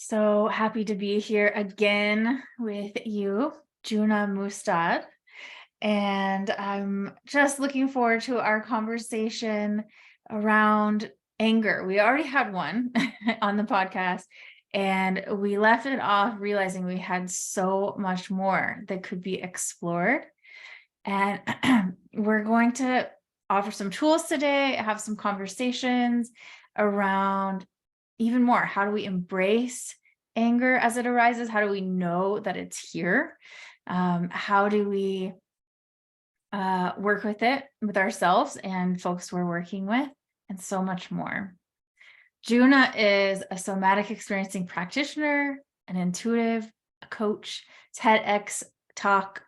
So happy to be here again with you, Juna Mustad. And I'm just looking forward to our conversation around anger. We already had one on the podcast, and we left it off realizing we had so much more that could be explored. And we're going to offer some tools today, have some conversations around even more. How do we embrace anger as it arises? How do we know that it's here? How do we work with it with ourselves and folks we're working with, and so much more. Juna is a somatic experiencing practitioner, an intuitive, a coach, TEDx talk.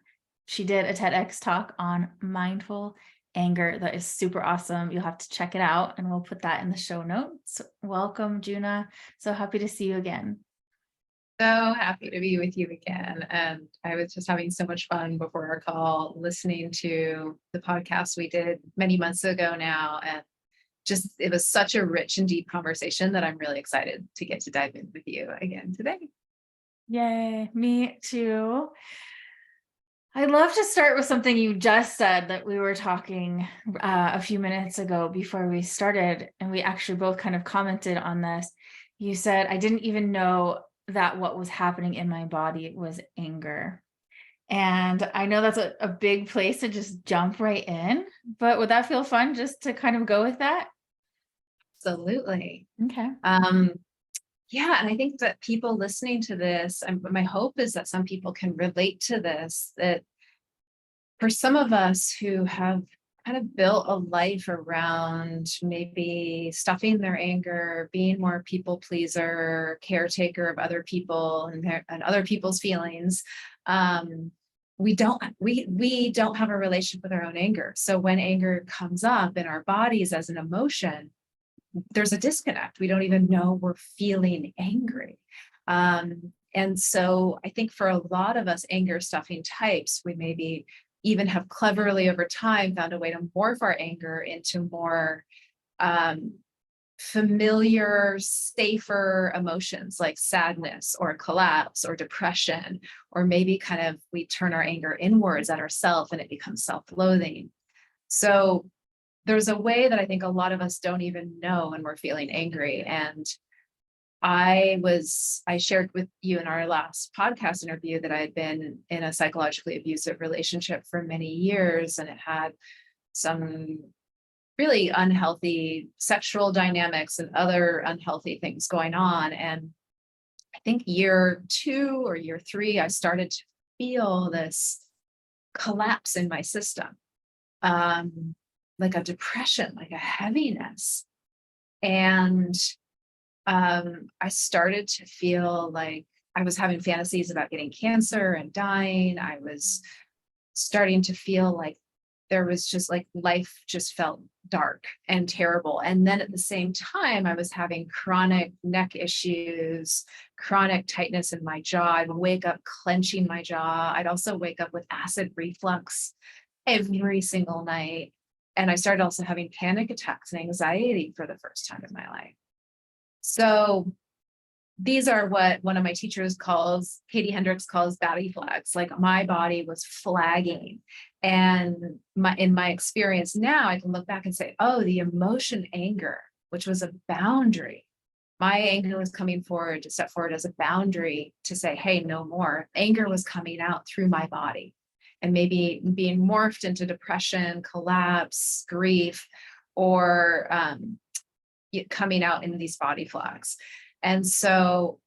She did a TEDx talk on mindful anger that is super awesome. You'll have to check it out, and we'll put that in the show notes. Welcome, Juna. So happy to see you again. So happy to be with you again. And I was just having so much fun before our call, listening to the podcast we did many months ago now. And just, it was such a rich and deep conversation that I'm really excited to get to dive in with you again today. Yay, me too. I'd love to start with something you just said that we were talking a few minutes ago before we started, and we actually both kind of commented on this. You said, I didn't even know that what was happening in my body was anger. And I know that's a big place to just jump right in, but would that feel fun just to kind of go with that? Absolutely. Okay. Yeah. And I think that people listening to this, my hope is that some people can relate to this, that for some of us who have kind of built a life around maybe stuffing their anger, being more people pleaser, caretaker of other people and other people's feelings. We don't have a relationship with our own anger. So when anger comes up in our bodies as an emotion, there's a disconnect. We don't even know we're feeling angry. And so I think for a lot of us anger stuffing types, we maybe even have cleverly over time found a way to morph our anger into more familiar, safer emotions like sadness or collapse or depression, or maybe kind of we turn our anger inwards at ourselves and it becomes self-loathing. So there's a way that I think a lot of us don't even know when we're feeling angry. And I shared with you in our last podcast interview that I had been in a psychologically abusive relationship for many years, and it had some really unhealthy sexual dynamics and other unhealthy things going on. And I think year 2 or year 3, I started to feel this collapse in my system, like a depression, like a heaviness. And I started to feel like I was having fantasies about getting cancer and dying. I was starting to feel like there was just like life just felt dark and terrible. And then at the same time, I was having chronic neck issues, chronic tightness in my jaw. I would wake up clenching my jaw. I'd also wake up with acid reflux every single night. And I started also having panic attacks and anxiety for the first time in my life. So these are what one of my teachers Katie Hendricks calls body flags. Like my body was flagging. And in my experience now, I can look back and say, oh, the emotion anger, which was a boundary. My anger was coming forward to step forward as a boundary to say, hey, no more. Anger was coming out through my body and maybe being morphed into depression, collapse, grief, or coming out in these body flags. And so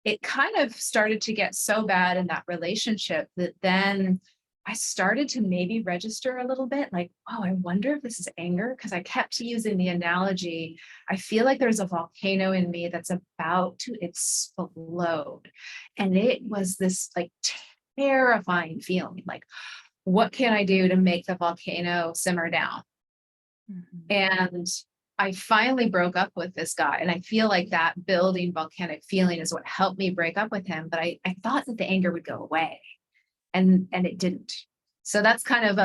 it kind of started to get so bad in that relationship that then I started to maybe register a little bit like, oh, I wonder if this is anger, because I kept using the analogy. I feel like there's a volcano in me that's about to explode. And it was this like terrifying feeling, like, what can I do to make the volcano simmer down? Mm-hmm. And I finally broke up with this guy. And I feel like that building volcanic feeling is what helped me break up with him. But I thought that the anger would go away, and it didn't. So that's kind of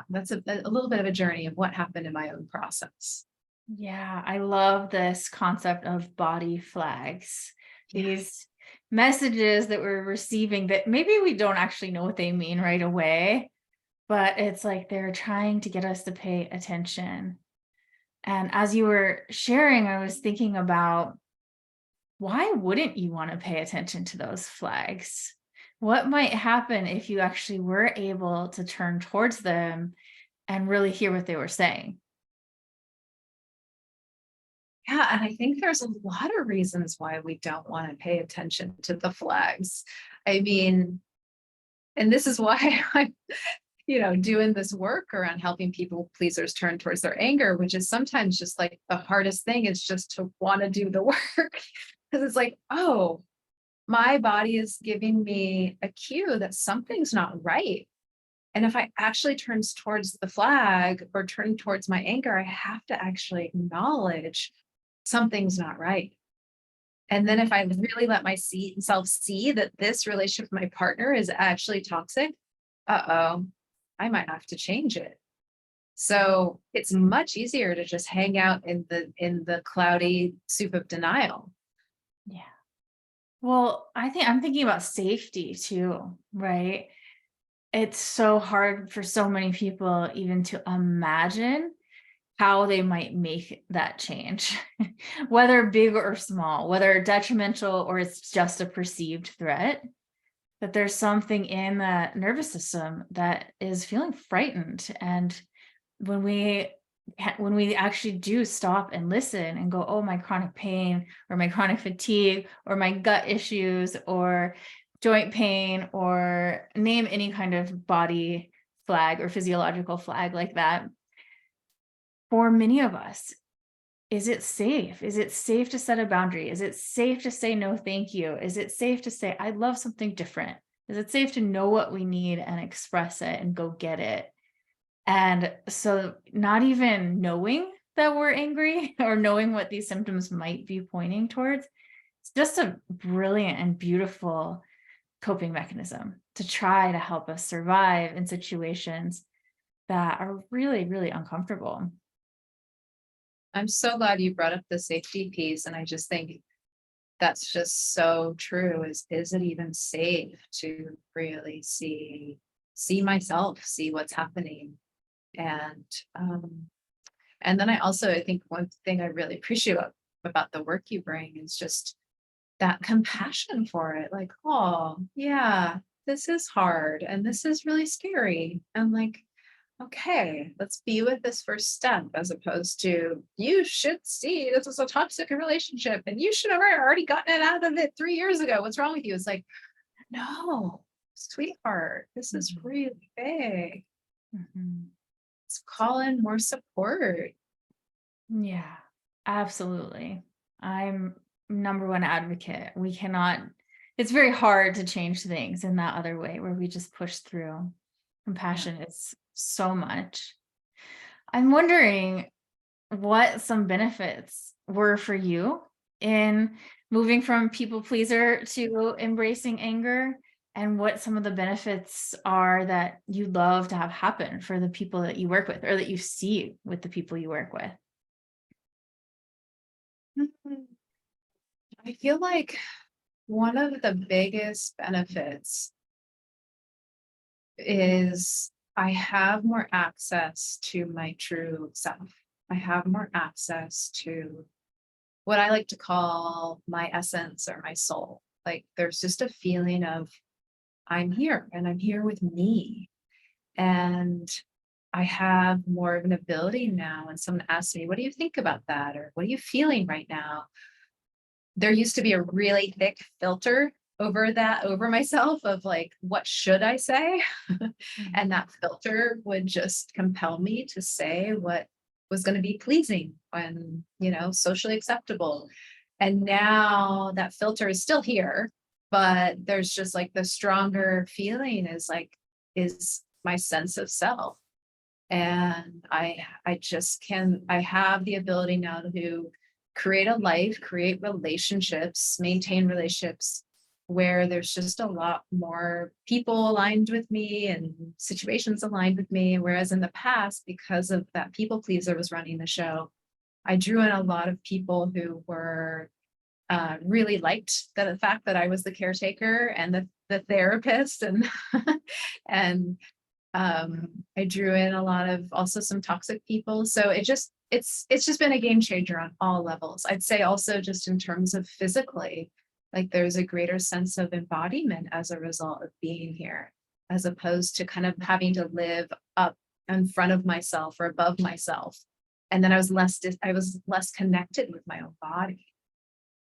that's a little bit of a journey of what happened in my own process. Yeah, I love this concept of body flags. Yeah. these messages that we're receiving that maybe we don't actually know what they mean right away, but it's like they're trying to get us to pay attention. And as you were sharing, I was thinking about, why wouldn't you want to pay attention to those flags? What might happen if you actually were able to turn towards them and really hear what they were saying? Yeah, and I think there's a lot of reasons why we don't want to pay attention to the flags. I mean, and this is why I'm, doing this work around helping people pleasers turn towards their anger, which is sometimes just like the hardest thing is just to want to do the work. Because it's like, oh, my body is giving me a cue that something's not right. And if I actually turns towards the flag or turn towards my anger, I have to actually acknowledge something's not right. And then if I really let myself see that this relationship with my partner is actually toxic, uh-oh, I might have to change it. So it's much easier to just hang out in the cloudy soup of denial. Yeah. Well, I'm thinking about safety too, right? It's so hard for so many people even to imagine how they might make that change, whether big or small, whether detrimental or it's just a perceived threat. That there's something in the nervous system that is feeling frightened. And when we actually do stop and listen and go, oh, my chronic pain or my chronic fatigue or my gut issues or joint pain, or name any kind of body flag or physiological flag like that, for many of us, is it safe? Is it safe to set a boundary? Is it safe to say no, thank you? Is it safe to say, I love something different? Is it safe to know what we need and express it and go get it? And so, not even knowing that we're angry or knowing what these symptoms might be pointing towards, it's just a brilliant and beautiful coping mechanism to try to help us survive in situations that are really, really uncomfortable. I'm so glad you brought up the safety piece. And I just think that's just so true. Is it even safe to really see myself, see what's happening? And um, and then I think one thing I really appreciate about the work you bring is just that compassion for it. Like, oh yeah, this is hard and this is really scary. And like, okay, let's be with this first step as opposed to you should see this is a toxic relationship and you should have already gotten it out of it 3 years ago. What's wrong with you? It's like, no, sweetheart, this is Mhm. really big. Mhm. Let's call in more support. Yeah, absolutely. I'm number one advocate. We cannot, it's very hard to change things in that other way where we just push through. Yeah. Compassion is so much. I'm wondering what some benefits were for you in moving from people pleaser to embracing anger, and what some of the benefits are that you'd love to have happen for the people that you work with or that you see with the people you work with. Mhm. I feel like one of the biggest benefits is I have more access to my true self. I have more access to what I like to call my essence or my soul. Like there's just a feeling of I'm here and I'm here with me. And I have more of an ability now. And someone asks me, what do you think about that? Or what are you feeling right now? There used to be a really thick filter over myself of like, what should I say? And Mhm. that filter would just compel me to say what was going to be pleasing when, socially acceptable. And now that filter is still here, but there's just like the stronger feeling is my sense of self. And I have the ability now to create a life, create relationships, maintain relationships where there's just a lot more people aligned with me and situations aligned with me. Whereas in the past, because of that people pleaser was running the show, I drew in a lot of people who were really liked the fact that I was the caretaker and the therapist, and and I drew in a lot of also some toxic people. So it's just been a game changer on all levels. I'd say also just in terms of physically, like there's a greater sense of embodiment as a result of being here, as opposed to kind of having to live up in front of myself or above myself. And then I was less connected with my own body.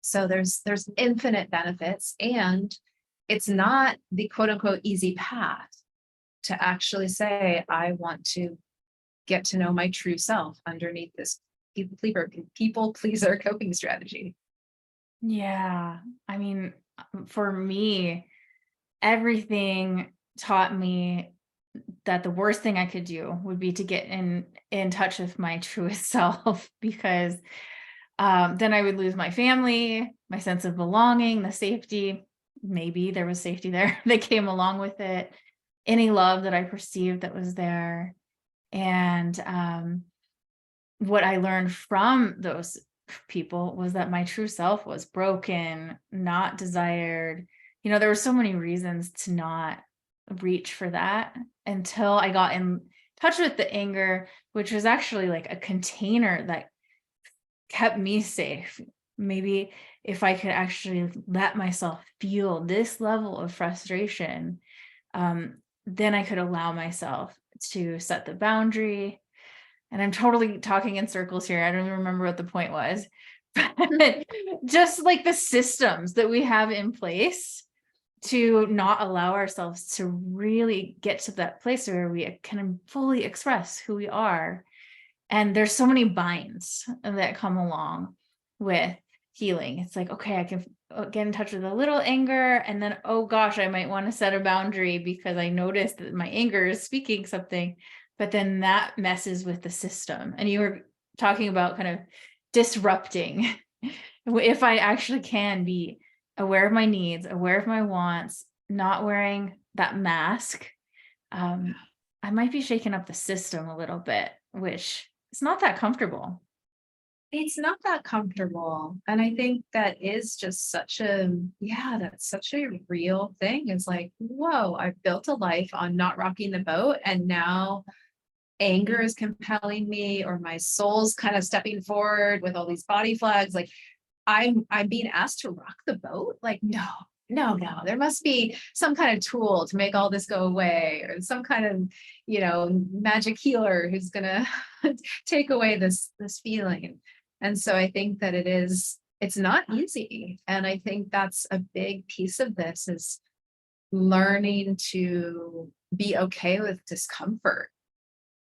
So there's infinite benefits, and it's not the quote unquote easy path to actually say, I want to get to know my true self underneath this people pleaser coping strategy. Yeah. I mean, for me, everything taught me that the worst thing I could do would be to get in touch with my truest self, because then I would lose my family, my sense of belonging, the safety. Maybe there was safety there that came along with it, any love that I perceived that was there. And what I learned from those people was that my true self was broken, not desired. There were so many reasons to not reach for that until I got in touch with the anger, which was actually like a container that kept me safe. Maybe if I could actually let myself feel this level of frustration, then I could allow myself to set the boundary. And I'm totally talking in circles here. I don't even remember what the point was. But just like the systems that we have in place to not allow ourselves to really get to that place where we can fully express who we are. And there's so many binds that come along with healing. It's like, okay, I can get in touch with a little anger, and then, oh gosh, I might want to set a boundary because I noticed that my anger is speaking something, but then that messes with the system. And you were talking about kind of disrupting. If I actually can be aware of my needs, aware of my wants, not wearing that mask, I might be shaking up the system a little bit, which is not that comfortable. It's not that comfortable. And I think that is just that's such a real thing. It's like, whoa, I've built a life on not rocking the boat. And now anger is compelling me, or my soul's kind of stepping forward with all these body flags. Like I'm being asked to rock the boat. Like, no, there must be some kind of tool to make all this go away, or some kind of, magic healer who's gonna take away this feeling. And so I think that it's not easy. And I think that's a big piece of this, is learning to be okay with discomfort,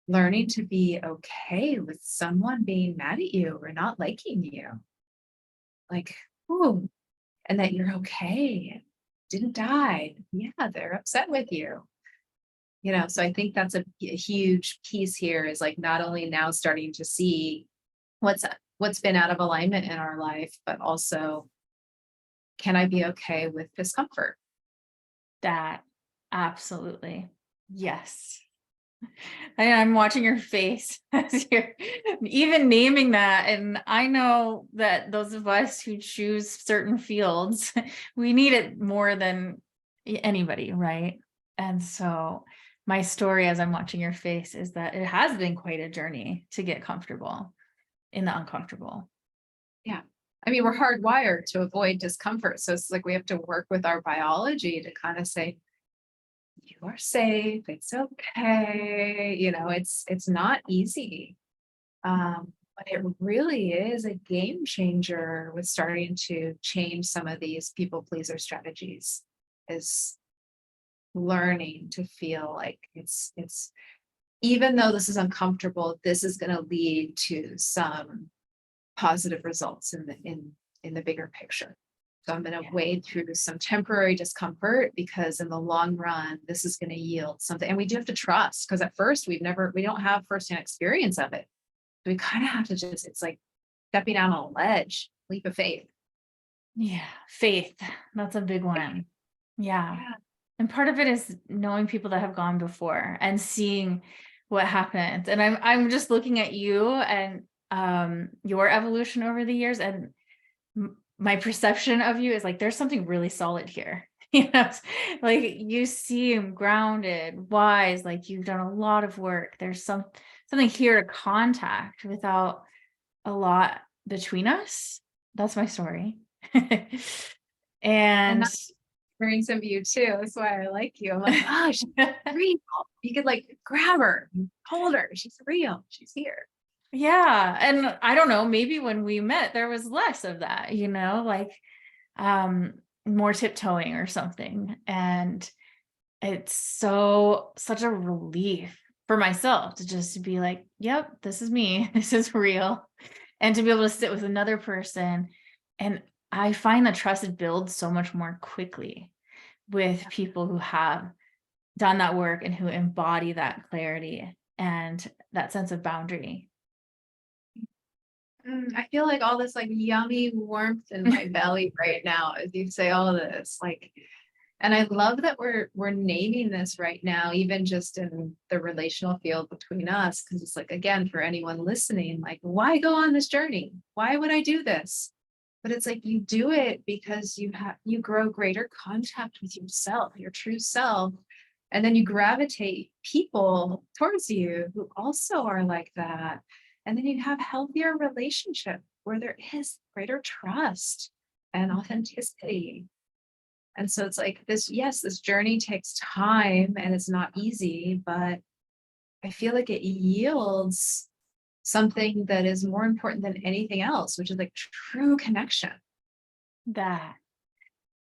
learning to be okay with someone being mad at you or not liking you. Like, ooh, and that you're okay, didn't die. Yeah, they're upset with you. So I think that's a huge piece here, is like not only now starting to see what's been out of alignment in our life, but also, can I be okay with discomfort? That absolutely. Yes. I'm watching your face as you're even naming that. And I know that those of us who choose certain fields, we need it more than anybody, right? And so my story, as I'm watching your face, is that it has been quite a journey to get comfortable in the uncomfortable. Yeah. I mean, we're hardwired to avoid discomfort. So it's like we have to work with our biology to kind of say, you are safe, it's okay. It's not easy. But it really is a game changer with starting to change some of these people pleaser strategies, is learning to feel like it's even though this is uncomfortable, this is going to lead to some positive results in the bigger picture. So I'm going to wade through some temporary discomfort, because in the long run, this is going to yield something. And we do have to trust, because at first we don't have firsthand experience of it. So we kind of have to it's like stepping out on a ledge, leap of faith. Yeah. Faith. That's a big one. Yeah. And part of it is knowing people that have gone before and seeing what happens. And I'm just looking at you and your evolution over the years, and my perception of you is like, there's something really solid here. You know, like you seem grounded, wise, like you've done a lot of work. There's something here to contact without a lot between us. That's my story. And And that's experience of you too. That's why I like you. I'm like, oh, she's real. You could like grab her, and hold her. She's real. She's here. yeah, and I don't know, maybe when we met there was less of that, like um more tiptoeing or something. And it's such a relief for myself to just be like, yep, this is me. This is real. And to be able to sit with another person. And I find the trust builds so much more quickly with people who have done that work and who embody that clarity and that sense of boundary. I feel like all this like yummy warmth in my belly right now as you say all this. Like, and I love that we're naming this right now, even just in the relational field between us, because it's like, again, for anyone listening, like, why go on this journey? Why would I do this? But it's like you do it because you grow greater contact with yourself, your true self. And then you gravitate people towards you who also are like that. And then you have healthier relationship where there is greater trust and authenticity. And so it's like this, yes, this journey takes time and it's not easy, but I feel like it yields something that is more important than anything else, which is like true connection. That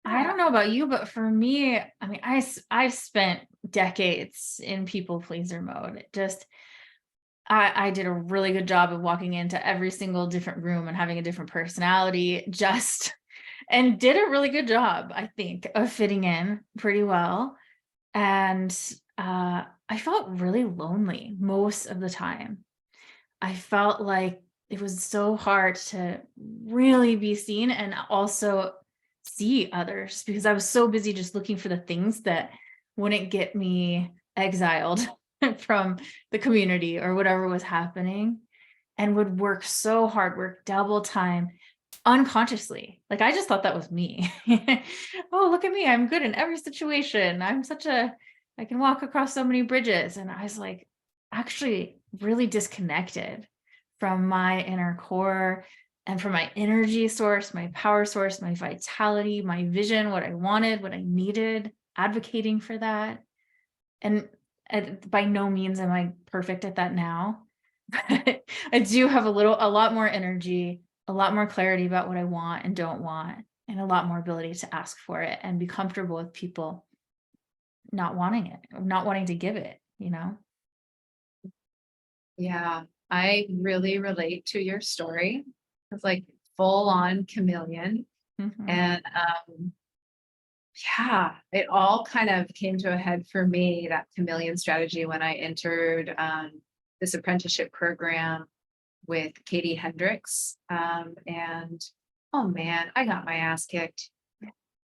I Yeah. don't know about you, but for me, I mean, I've spent decades in people pleaser mode. I did a really good job of walking into every single different room and having a different personality, and did a really good job, I think, of fitting in pretty well. And I felt really lonely most of the time. I felt like it was so hard to really be seen and also see others because I was so busy just looking for the things that wouldn't get me exiled from the community or whatever was happening, and would work so hard, work double time unconsciously. Like I just thought that was me. Oh, look at me. I'm good in every situation. I can walk across so many bridges. And I was like, actually really disconnected from my inner core and from my energy source, my power source, my vitality, my vision, what I wanted, what I needed, advocating for that. And by no means am I perfect at that now. But I do have a lot more energy, a lot more clarity about what I want and don't want, and a lot more ability to ask for it and be comfortable with people not wanting it, or not wanting to give it. Yeah. I really relate to your story. It's like full on chameleon. Mhm. And yeah, it all kind of came to a head for me, that chameleon strategy, when I entered this apprenticeship program with Katie Hendricks. And oh man, I got my ass kicked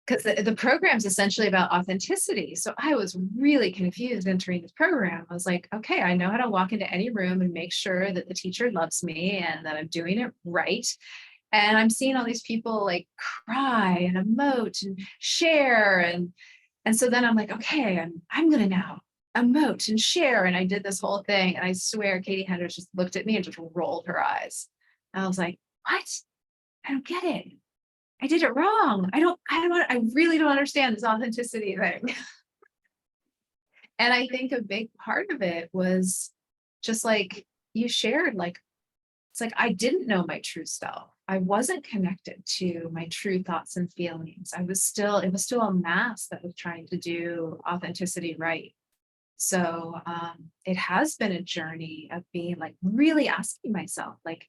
because the program's essentially about authenticity. So I was really confused entering this program. I was like, okay, I know how to walk into any room and make sure that the teacher loves me and that I'm doing it right. And I'm seeing all these people like cry and emote and share. And so then I'm like, okay, I'm gonna now emote and share. And I did this whole thing. And I swear Katie Hendricks just looked at me and just rolled her eyes. And I was like, what? I don't get it. I did it wrong. I really don't understand this authenticity thing. And I think a big part of it was just like you shared, like, it's like I didn't know my true self. I wasn't connected to my true thoughts and feelings. It was still a mask that was trying to do authenticity right. So it has been a journey of being like really asking myself, like,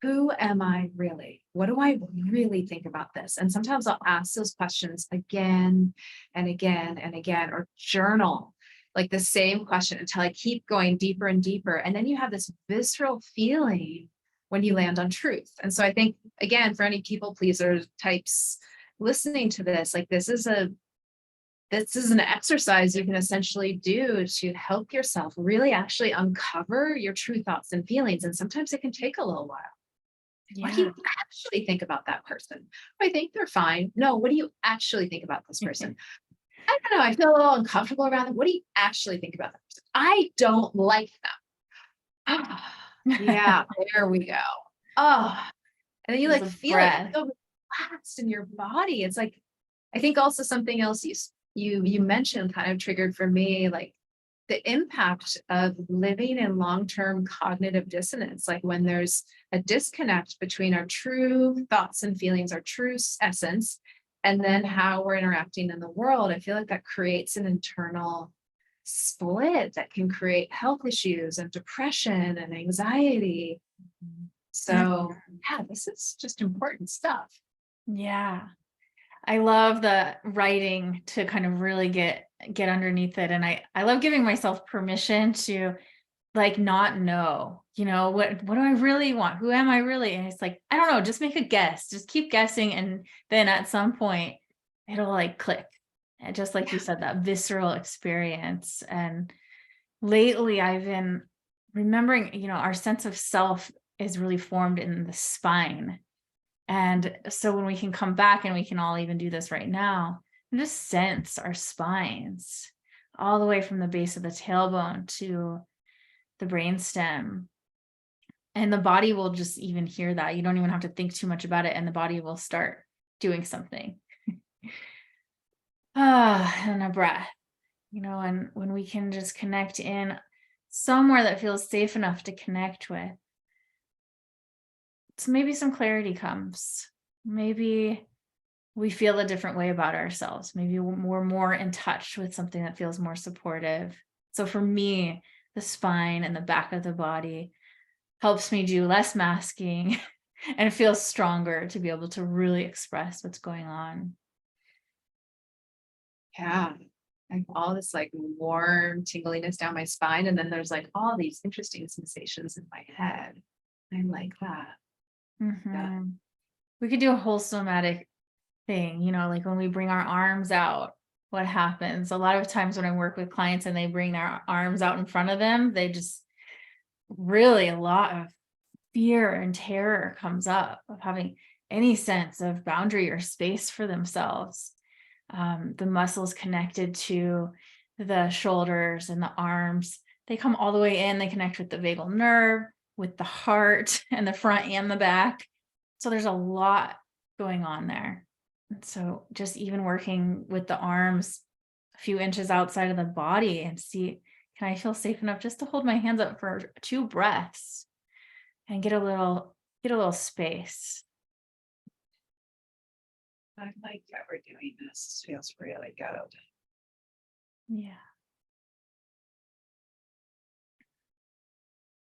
who am I really? What do I really think about this? And sometimes I'll ask those questions again and again and again, or journal like the same question until I keep going deeper and deeper. And then you have this visceral feeling when you land on truth. And so I think, again, for any people pleaser types listening to this, like this is an exercise you can essentially do to help yourself really actually uncover your true thoughts and feelings. And sometimes it can take a little while. What do Yeah. you actually think about that person? I think they're fine. No, what do you actually think about this person? I don't know. I feel a little uncomfortable around them. What do you actually think about that person? I don't like them. Ah, yeah, there we go. Oh, and then you There's like a feel like breath. so relaxed in your body. It's like, I think also something else you mentioned kind of triggered for me, like the impact of living in long-term cognitive dissonance, like when there's a disconnect between our true thoughts and feelings, our true essence, and then how we're interacting in the world. I feel like that creates an internal split that can create health issues and depression and anxiety. So, yeah, this is just important stuff. Yeah. I love the writing to kind of really get underneath it. And I love giving myself permission to like not know, what do I really want? Who am I really? And it's like, I don't know, just make a guess. Just keep guessing. And then at some point it'll like click. And just like you Yeah. said, that visceral experience. And lately I've been remembering, our sense of self is really formed in the spine. And so when we can come back, and we can all even do this right now, and just sense our spines all the way from the base of the tailbone to the brainstem. And the body will just even hear that. You don't even have to think too much about it, and the body will start doing something. And a breath, and when we can just connect in somewhere that feels safe enough to connect with, so maybe some clarity comes. Maybe we feel a different way about ourselves. Maybe we're more in touch with something that feels more supportive. So for me, the spine and the back of the body helps me do less masking and feel stronger to be able to really express what's going on. Yeah. Like all this like warm tingliness down my spine. And then there's like all these interesting sensations in my head. I like that. Yeah. Mhm. We could do a whole somatic thing, like when we bring our arms out, what happens? A lot of times when I work with clients and they bring their arms out in front of them, they just really a lot of fear and terror comes up of having any sense of boundary or space for themselves. The muscles connected to the shoulders and the arms, they come all the way in. They connect with the vagal nerve, with the heart, and the front and the back. So there's a lot going on there. And so just even working with the arms a few inches outside of the body and see, can I feel safe enough just to hold my hands up for 2 breaths and get a little space. I like that we're doing this. Feels really good. Yeah.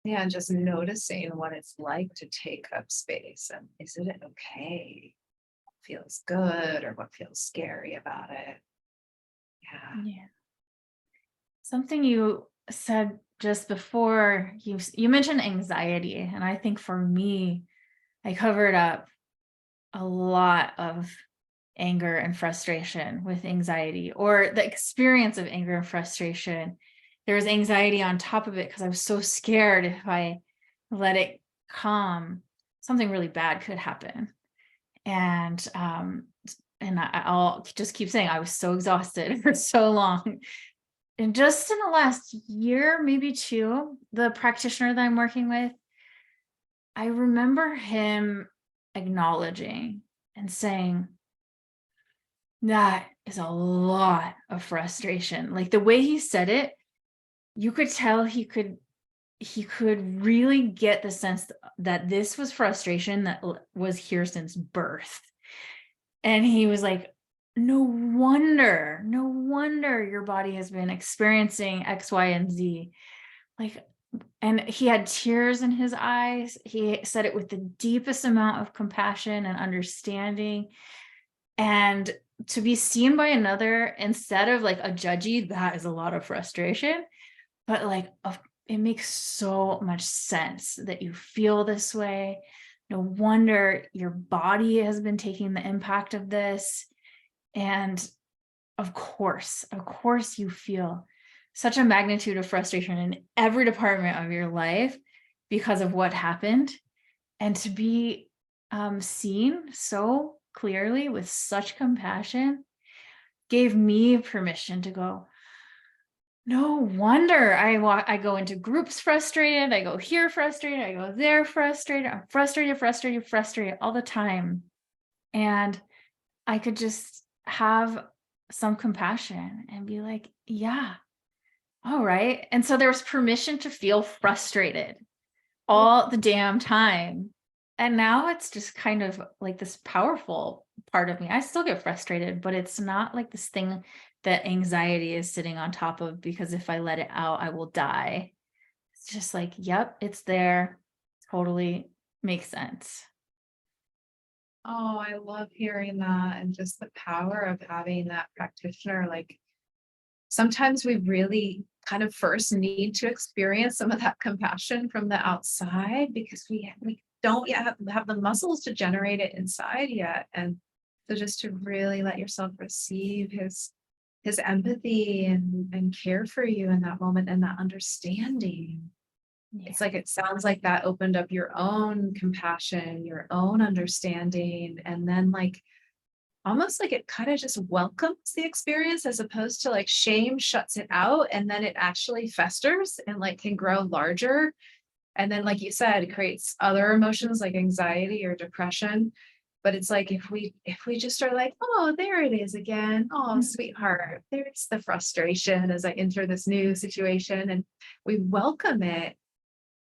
Yeah. And just noticing what it's like to take up space, and is it okay? What feels good or what feels scary about it? Yeah. Yeah. Something you said just before, you mentioned anxiety, and I think for me, I covered up a lot of anger and frustration with anxiety, or the experience of anger and frustration. There was anxiety on top of it because I was so scared if I let it calm, something really bad could happen. And I'll just keep saying I was so exhausted for so long. And just in the last year, maybe 2, the practitioner that I'm working with, I remember him acknowledging and saying, that is a lot of frustration. Like the way he said it, you could tell he could really get the sense that this was frustration that was here since birth. And he was like, no wonder your body has been experiencing X, Y, and Z. Like, and he had tears in his eyes. He said it with the deepest amount of compassion and understanding. And to be seen by another instead of like a judgy, that is a lot of frustration. But like, it makes so much sense that you feel this way. No wonder your body has been taking the impact of this. And of course, you feel such a magnitude of frustration in every department of your life because of what happened. and to be seen so clearly with such compassion gave me permission to go, no wonder I go into groups frustrated, I go here frustrated, I go there frustrated, I'm frustrated all the time. And I could just have some compassion and be like, yeah, all right. And so there was permission to feel frustrated all the damn time. And now it's just kind of like this powerful part of me. I still get frustrated, but it's not like this thing that anxiety is sitting on top of, because if I let it out, I will die. It's just like, yep, it's there. Totally makes sense. Oh, I love hearing that, and just the power of having that practitioner. Like, sometimes we really kind of first need to experience some of that compassion from the outside, because we don't yet have the muscles to generate it inside yet. And so just to really let yourself receive his empathy and care for you in that moment, and that understanding. Yeah. It's like, it sounds like that opened up your own compassion, your own understanding, and then like almost like it kind of just welcomes the experience, as opposed to like shame shuts it out, and then it actually festers and like can grow larger. And then, like you said, it creates other emotions like anxiety or depression. But it's like, if we just are like, oh, there it is again. Oh, sweetheart, there's the frustration as I enter this new situation, and we welcome it.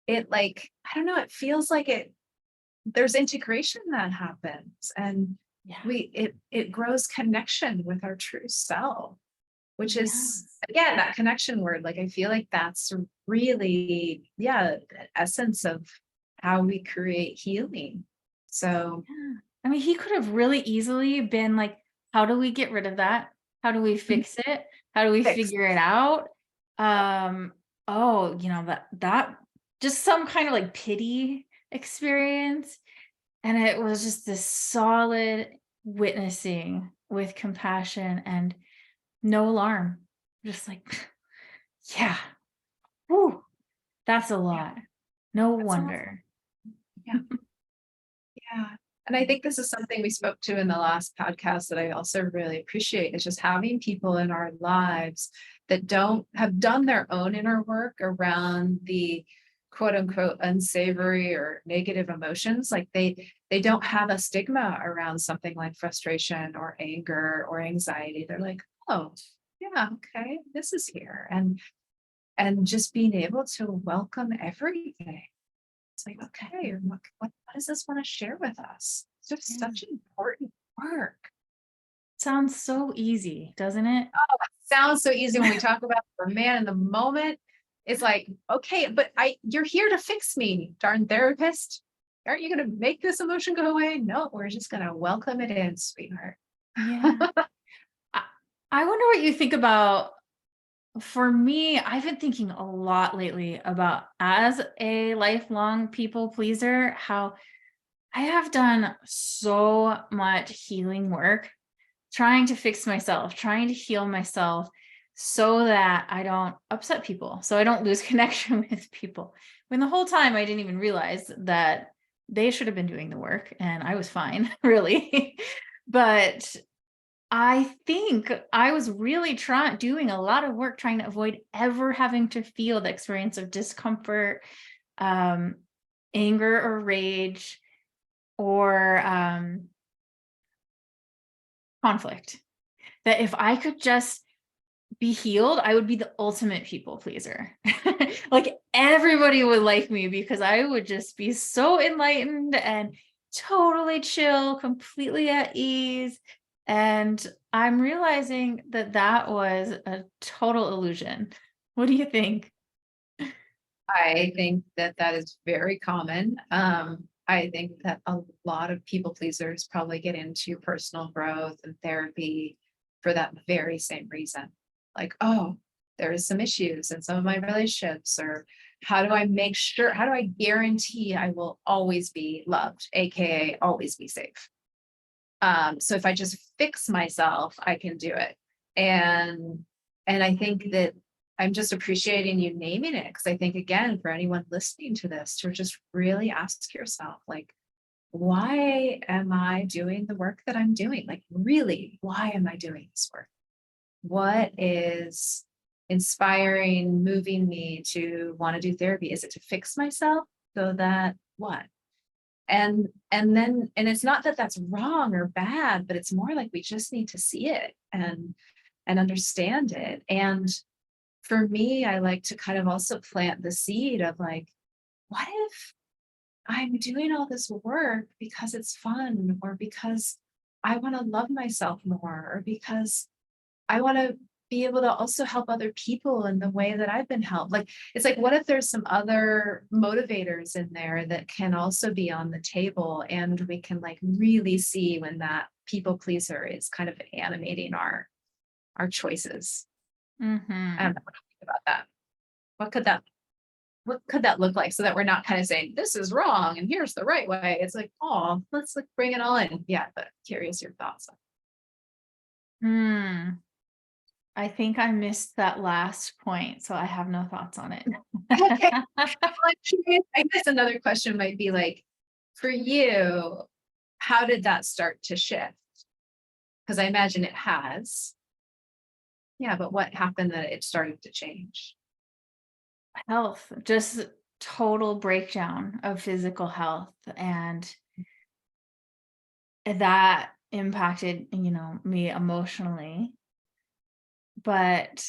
It, like, I don't know, it feels like there's integration that happens, and Yeah. it grows connection with our true self, which is, Yes. again, that connection word. Like, I feel like that's really, yeah, the essence of how we create healing. So Yeah. I mean, he could have really easily been like, how do we get rid of that? How do we fix it? How do we fix. figure it out? Oh, that just some kind of like pity experience. And it was just this solid witnessing with compassion and no alarm. Just like, yeah, whew, that's a Yeah, lot. No that's a lot. wonder. Yeah. Yeah. And I think this is something we spoke to in the last podcast that I also really appreciate, is just having people in our lives that don't have done their own inner work around the quote unquote unsavory or negative emotions. Like, they don't have a stigma around something like frustration or anger or anxiety. They're like, oh, yeah, okay, this is here. And just being able to welcome everything. It's like, okay, what does this want to share with us? It's just Yeah. such important work. Sounds so easy, doesn't it? Sounds so easy when we talk about it, but man, in the moment, it's like, okay, but you're here to fix me, darn therapist. Aren't you going to make this emotion go away? No, we're just going to welcome it in, sweetheart. Yeah. I, I wonder what you think about. For me, I've been thinking a lot lately about, as a lifelong people pleaser, how I have done so much healing work trying to fix myself, trying to heal myself so that I don't upset people, so I don't lose connection with people. When the whole time I didn't even realize that they should have been doing the work and I was fine, really. But I think I was really doing a lot of work trying to avoid ever having to feel the experience of discomfort, um, anger or rage, or conflict. That if I could just be healed, I would be the ultimate people pleaser. Like, everybody would like me because I would just be so enlightened and totally chill, completely at ease. And I'm realizing that that was a total illusion. What do you think? I think that that is very common. I think that a lot of people pleasers probably get into personal growth and therapy for that very same reason. Like, oh, there is some issues in some of my relationships, or how do I guarantee I will always be loved, AKA always be safe? So if I just fix myself, I can do it. And I think that I'm just appreciating you naming it, because I think, again, for anyone listening to this, to just really ask yourself, like, why am I doing the work that I'm doing? Like, really, why am I doing this work? What is inspiring, moving me to want to do therapy? Is it to fix myself so that what? And it's not that that's wrong or bad, but it's more like we just need to see it and understand it. And for me, I like to kind of also plant the seed of like, what if I'm doing all this work because it's fun, or because I want to love myself more, or because I want to be able to also help other people in the way that I've been helped. Like, it's like, what if there's some other motivators in there that can also be on the table, and we can like really see when that people pleaser is kind of animating our choices. I Mm-hmm. don't know what to think about that. What could that look like, so that we're not kind of saying this is wrong and here's the right way? It's like, oh, let's like bring it all in. Yeah, but curious your thoughts. Hmm. I think I missed that last point, so I have no thoughts on it. Okay. Well, I'm curious. I guess another question might be like, for you, how did that start to shift? Because I imagine it has. Yeah, but what happened that it started to change? Health, just total breakdown of physical health, and that impacted, me emotionally. But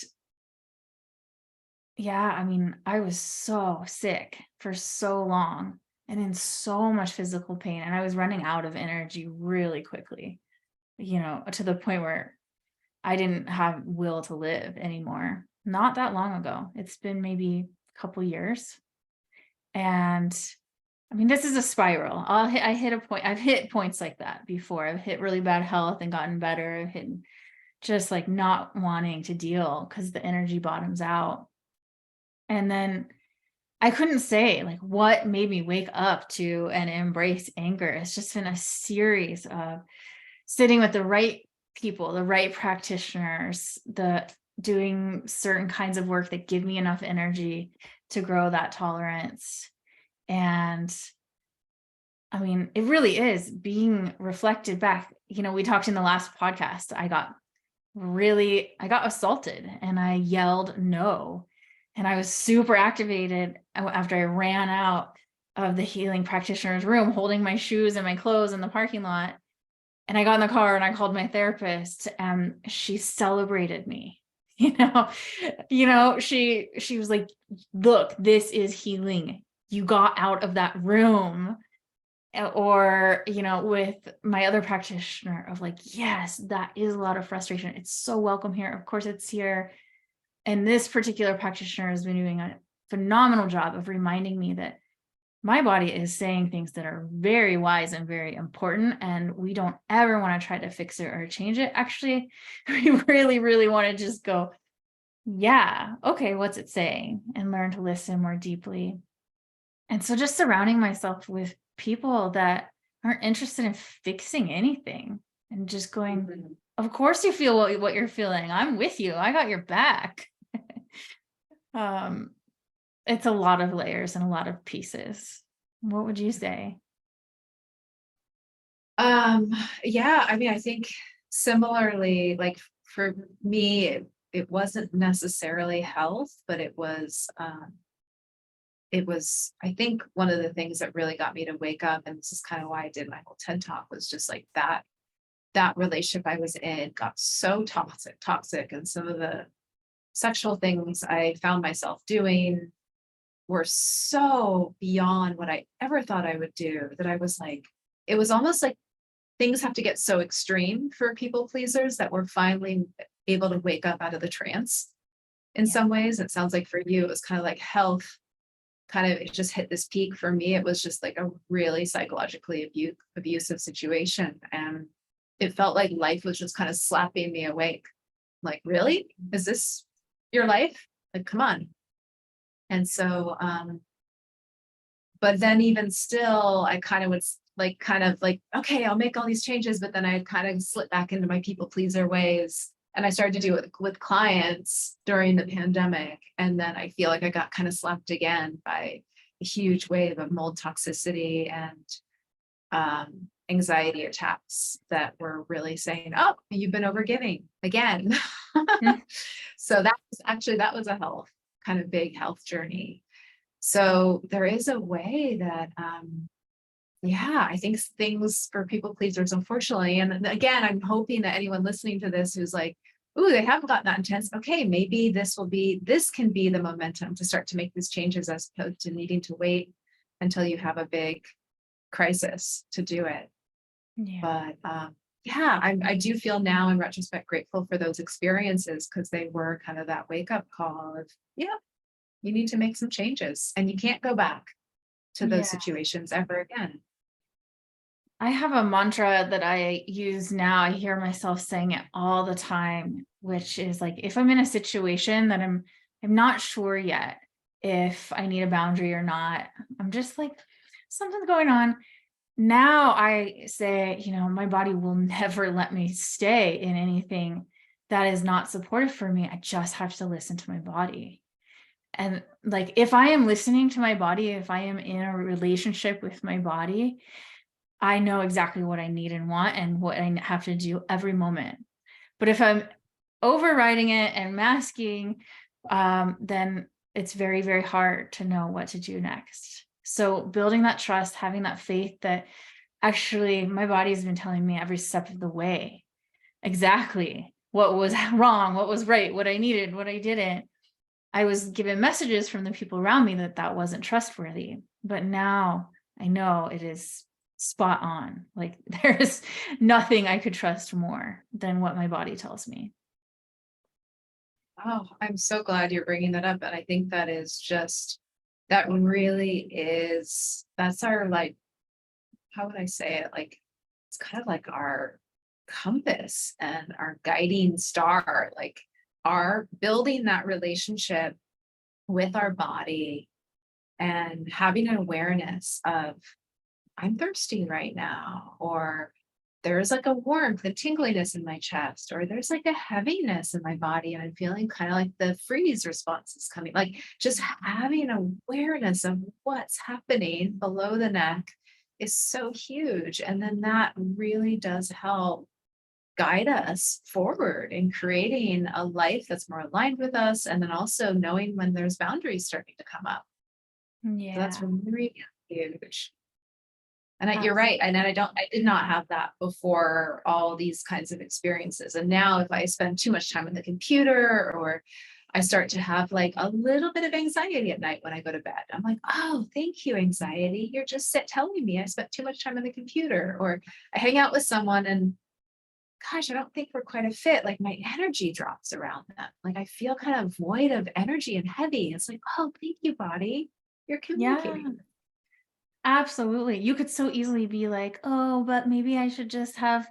yeah, I mean, I was so sick for so long and in so much physical pain, and I was running out of energy really quickly, to the point where I didn't have will to live anymore. Not that long ago. It's been maybe a couple years. And I mean, this is a spiral. I hit a point. I've hit points like that before. I've hit really bad health and gotten better. I've hit just like not wanting to deal because the energy bottoms out. And then I couldn't say like what made me wake up to and embrace anger. It's just been a series of sitting with the right people, the right practitioners, the doing certain kinds of work that give me enough energy to grow that tolerance. And I mean, it really is being reflected back. We talked in the last podcast. I got assaulted and I yelled no. And I was super activated after I ran out of the healing practitioner's room, holding my shoes and my clothes in the parking lot. And I got in the car and I called my therapist, and she celebrated me. She was like, look, this is healing. You got out of that room. Or, with my other practitioner of like, yes, that is a lot of frustration. It's so welcome here. Of course it's here. And this particular practitioner has been doing a phenomenal job of reminding me that my body is saying things that are very wise and very important, and we don't ever want to try to fix it or change it. Actually, we really, really want to just go, yeah, okay, what's it saying? And learn to listen more deeply. And so just surrounding myself with people that aren't interested in fixing anything, and just going, Mhm. of course you feel what you're feeling. I'm with you. I got your back. um, it's a lot of layers and a lot of pieces. What would you say? Um, yeah, I mean, I think similarly, like for me, it wasn't necessarily health, but I think one of the things that really got me to wake up, and this is kind of why I did my whole TED talk, was just like that relationship I was in got so toxic, and some of the sexual things I found myself doing were so beyond what I ever thought I would do, that I was like, it was almost like things have to get so extreme for people pleasers that we're finally able to wake up out of the trance in Yeah. some ways. It sounds like for you, it was kind of like health, kind of, it just hit this peak. For me, it was just like a really psychologically abusive situation. And it felt like life was just kind of slapping me awake. Like, really? Is this your life? Like, come on. And so, but then even still, I kind of would like, okay, I'll make all these changes, but then I'd kind of slip back into my people pleaser ways. And I started to do it with clients during the pandemic. And then I feel like I got kind of slapped again by a huge wave of mold toxicity and anxiety attacks that were really saying, "Oh, you've been overgiving again." Mm. So that was a kind of big health journey. So there is a way that, yeah, I think things for people pleasers, unfortunately. And again, I'm hoping that anyone listening to this who's like, "Ooh, they haven't gotten that intense." Okay, maybe this can be the momentum to start to make these changes as opposed to needing to wait until you have a big crisis to do it. Yeah. But yeah, I do feel now in retrospect grateful for those experiences because they were kind of that wake up call of, yeah, you need to make some changes and you can't go back to those Yeah. situations ever again. I have a mantra that I use now. I hear myself saying it all the time, which is like, if I'm in a situation that I'm not sure yet if I need a boundary or not, I'm just like, something's going on. Now I say, my body will never let me stay in anything that is not supportive for me. I just have to listen to my body. And like, if I am listening to my body, if I am in a relationship with my body, I know exactly what I need and want and what I have to do every moment. But if I'm overriding it and masking, then it's very, very hard to know what to do next. So building that trust, having that faith that actually my body has been telling me every step of the way exactly what was wrong, what was right, what I needed, what I didn't. I was given messages from the people around me that wasn't trustworthy. But now I know it is spot on. Like there's nothing I could trust more than what my body tells me. Oh, I'm so glad you're bringing that up. And I think that really is, that's our, like, how would I say it? Like, it's kind of like our compass and our guiding star, like our building that relationship with our body and having an awareness of, I'm thirsty right now, or there's like a warmth and tingliness in my chest, or there's like a heaviness in my body, and I'm feeling kind of like the freeze response is coming. Like just having awareness of what's happening below the neck is so huge. And then that really does help guide us forward in creating a life that's more aligned with us. And then also knowing when there's boundaries starting to come up. So that's Yeah. really huge. And you're Abs- right. And then I did not have that before all these kinds of experiences. And now if I spend too much time on the computer or I start to have like a little bit of anxiety at night when I go to bed, I'm like, oh, thank you, anxiety. You're just telling me I spent too much time on the computer. Or I hang out with someone and gosh, I don't think we're quite a fit. Like my energy drops around them. Like I feel kind of void of energy and heavy. It's like, oh, thank you, body. You're yeah, communicating. absolutely. You could so easily be like, oh, but maybe I should just have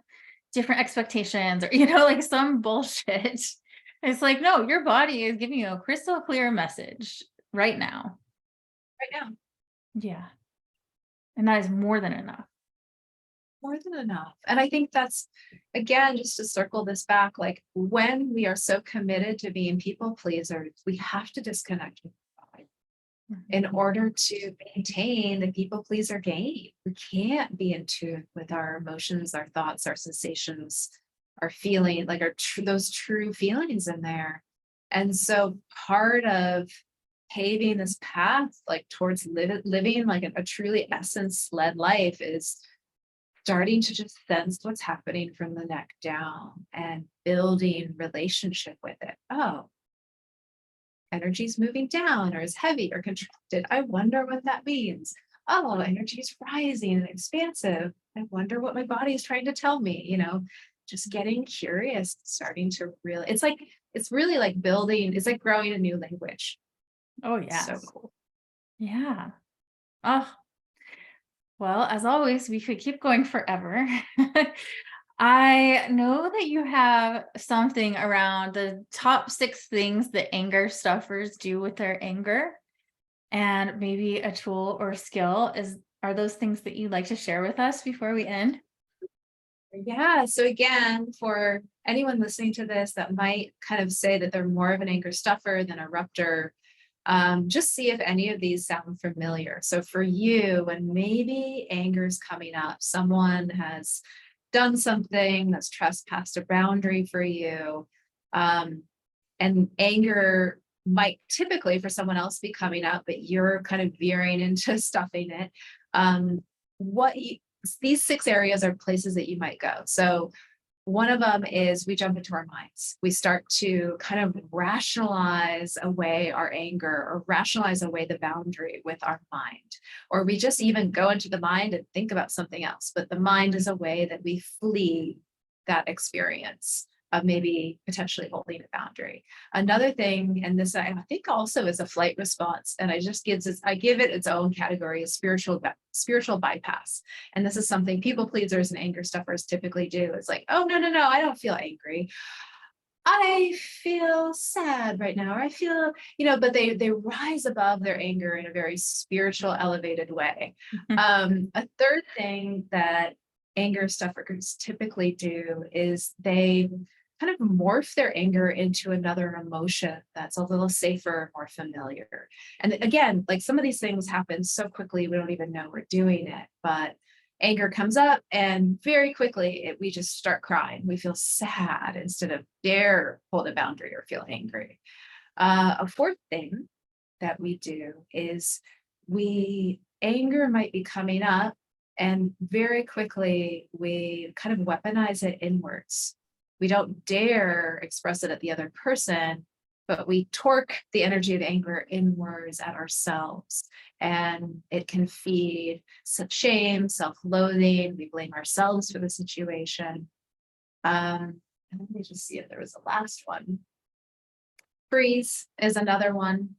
different expectations or, like some bullshit. It's like, no, your body is giving you a crystal clear message right now. Right now. Yeah. And that is more than enough. More than enough. And I think that's, again, just to circle this back, like when we are so committed to being people pleasers, we have to disconnect with God in Mhm. order to maintain the people pleaser game. We can't be in tune with our emotions, our thoughts, our sensations, our feeling, like those true feelings in there. And so part of paving this path like towards living like a truly essence led life is starting to just sense what's happening from the neck down and building relationship with it. Oh, energy's moving down or is heavy or contracted. I wonder what that means. Oh, energy is rising and expansive. I wonder what my body is trying to tell me, just getting curious, starting to really, it's really like building, it's like growing a new language. Oh, So yes. cool. Yeah. Oh, well, as always, we could keep going forever. I know that you have something around the top 6 things that anger stuffers do with their anger, and maybe a tool or skill. Are those things that you'd like to share with us before we end? Yeah. So again, for anyone listening to this that might kind of say that they're more of an anger stuffer than a eruptor, just see if any of these sound familiar. So for you, when maybe anger is coming up, someone has done something that's trespassed a boundary for you, and anger might typically for someone else be coming up, but you're kind of veering into stuffing it. Um, these 6 areas are places that you might go. So one of them is we jump into our minds. We start to kind of rationalize away our anger or rationalize away the boundary with our mind. Or we just even go into the mind and think about something else. But the mind is a way that we flee that experience of maybe potentially holding a boundary. Another thing, and this I think also is a flight response, and I give it its own category, is spiritual bypass. And this is something people pleasers and anger stuffers typically do. It's like, oh, no, I don't feel angry. I feel sad right now, or I feel, but they rise above their anger in a very spiritual, elevated way. A third thing that anger stuffers typically do is they kind of morph their anger into another emotion that's a little safer, more familiar. And again, like some of these things happen so quickly, we don't even know we're doing it, but anger comes up and very quickly we just start crying. We feel sad instead of dare hold a boundary or feel angry. A fourth thing that we do is anger might be coming up and very quickly we kind of weaponize it inwards. We don't dare express it at the other person, but we torque the energy of anger inwards at ourselves. And it can feed shame, self-loathing. We blame ourselves for the situation. And let me just see if there was a last one. Freeze is another one.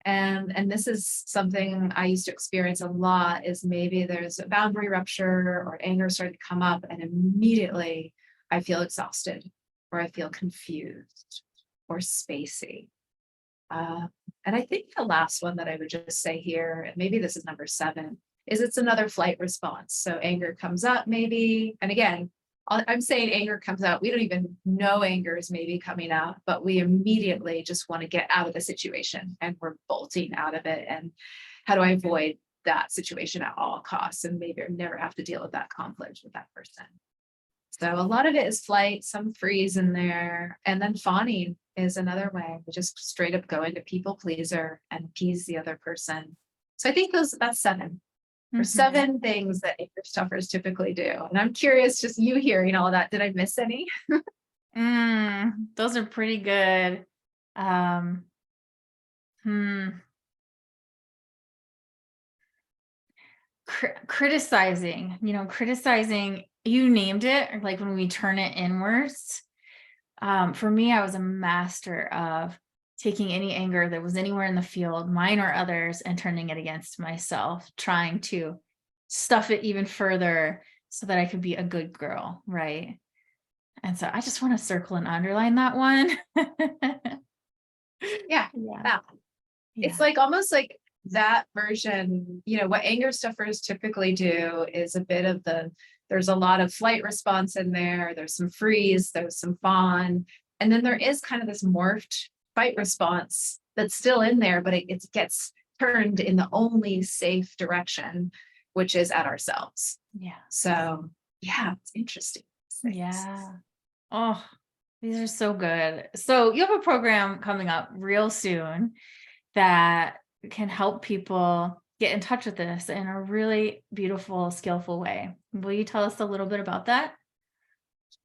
And this is something I used to experience a lot, is maybe there's a boundary rupture or anger started to come up and immediately I feel exhausted or I feel confused or spacey. And I think the last one that I would just say here, and maybe this is number 7, is it's another flight response. So anger comes up maybe, and again, I'm saying anger comes out. We don't even know anger is maybe coming out, but we immediately just want to get out of the situation and we're bolting out of it. And how do I avoid that situation at all costs and maybe never have to deal with that conflict with that person? So a lot of it is flight, some freeze in there. And then fawning is another way. We just straight up go into people pleaser and appease the other person. So I think that's 7. For 7 things that anger stuffers typically do. And I'm curious, just you hearing all that, did I miss any? Those are pretty good. Criticizing, you named it, like when we turn it inwards. For me, I was a master of taking any anger that was anywhere in the field, mine or others, and turning it against myself, trying to stuff it even further so that I could be a good girl, right? And so I just want to circle and underline that one. Yeah. That one. It's like almost like that version, what anger stuffers typically do is a bit of there's a lot of flight response in there. There's some freeze, there's some fawn. And then there is kind of this morphed fight response that's still in there, but it gets turned in the only safe direction, which is at ourselves. Yeah. So yeah, it's interesting. Yeah. Oh, these are so good. So you have a program coming up real soon that can help people get in touch with this in a really beautiful, skillful way. Will you tell us a little bit about that?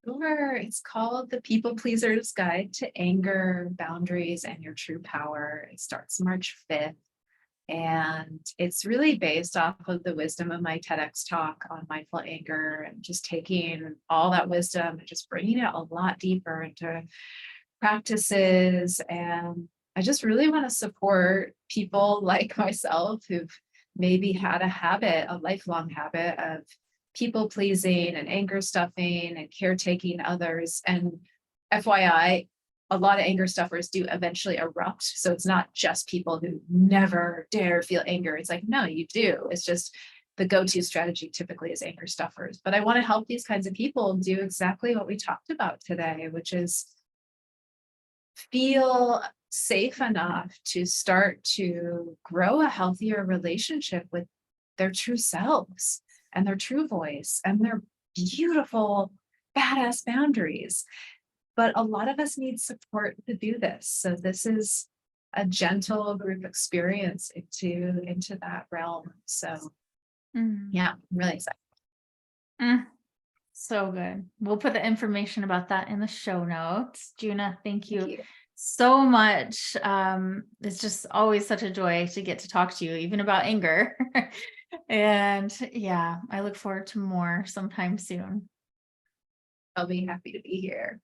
Sure. It's called The People Pleaser's Guide to Anger, Boundaries, and Your True Power. It starts March 5th. And it's really based off of the wisdom of my TEDx talk on mindful anger and just taking all that wisdom and just bringing it a lot deeper into practices. And I just really want to support people like myself who've maybe had a lifelong habit of people pleasing and anger stuffing and caretaking others. And FYI, a lot of anger stuffers do eventually erupt. So it's not just people who never dare feel anger. It's like, no, you do. It's just the go-to strategy typically is anger stuffers. But I want to help these kinds of people do exactly what we talked about today, which is feel safe enough to start to grow a healthier relationship with their true selves and their true voice and their beautiful, badass boundaries. But a lot of us need support to do this. So this is a gentle group experience into that realm. So Mm. yeah, I'm really excited. Mm. So good. We'll put the information about that in the show notes. Juna, thank you Thank you. so much. It's just always such a joy to get to talk to you, even about anger. And yeah, I look forward to more sometime soon. I'll be happy to be here.